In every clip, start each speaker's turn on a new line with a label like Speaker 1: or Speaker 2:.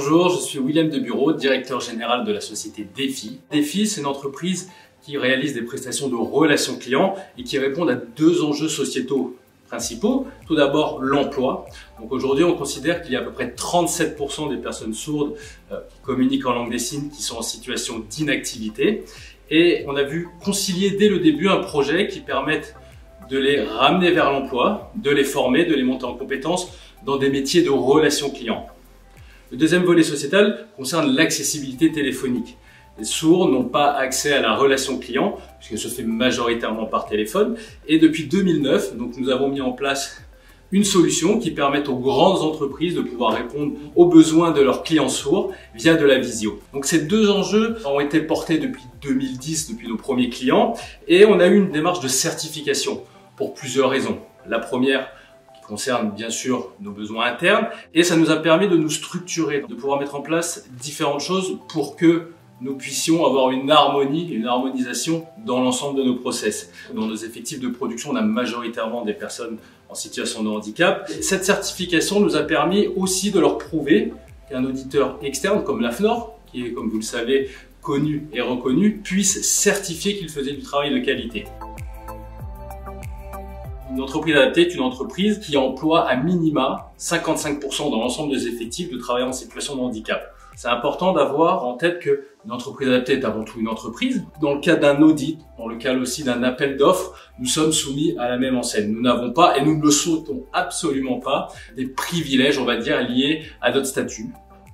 Speaker 1: Bonjour, je suis William Debureau, directeur général de la société Defi. Defi, c'est une entreprise qui réalise des prestations de relations clients et qui répondent à deux enjeux sociétaux principaux. Tout d'abord, l'emploi. Donc aujourd'hui, on considère qu'il y a à peu près 37% des personnes sourdes qui communiquent en langue des signes qui sont en situation d'inactivité. Et on a vu concilier dès le début un projet qui permette de les ramener vers l'emploi, de les former, de les monter en compétences dans des métiers de relations clients. Le deuxième volet sociétal concerne l'accessibilité téléphonique. Les sourds n'ont pas accès à la relation client, puisque se fait majoritairement par téléphone. Et depuis 2009, donc, nous avons mis en place une solution qui permet aux grandes entreprises de pouvoir répondre aux besoins de leurs clients sourds via de la visio. Donc ces deux enjeux ont été portés depuis 2010, depuis nos premiers clients, et on a eu une démarche de certification pour plusieurs raisons. La première concerne bien sûr nos besoins internes et ça nous a permis de nous structurer, de pouvoir mettre en place différentes choses pour que nous puissions avoir une harmonie, une harmonisation dans l'ensemble de nos process. Dans nos effectifs de production, on a majoritairement des personnes en situation de handicap. Cette certification nous a permis aussi de leur prouver qu'un auditeur externe comme l'AFNOR, qui est, comme vous le savez, connu et reconnu, puisse certifier qu'il faisait du travail de qualité. Une entreprise adaptée est une entreprise qui emploie à minima 55% dans l'ensemble des effectifs de travailleurs en situation de handicap. C'est important d'avoir en tête qu'une entreprise adaptée est avant tout une entreprise. Dans le cas d'un audit, dans le cas aussi d'un appel d'offres, nous sommes soumis à la même enseigne. Nous n'avons pas, et nous ne le souhaitons absolument pas, des privilèges, on va dire, liés à notre statut.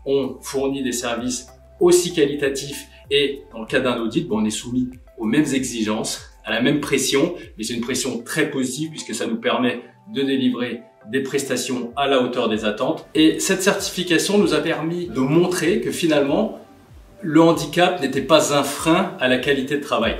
Speaker 1: On fournit des services aussi qualitatifs et dans le cas d'un audit, on est soumis aux mêmes exigences, à la même pression, mais c'est une pression très positive puisque ça nous permet de délivrer des prestations à la hauteur des attentes. Et cette certification nous a permis de montrer que finalement, le handicap n'était pas un frein à la qualité de travail.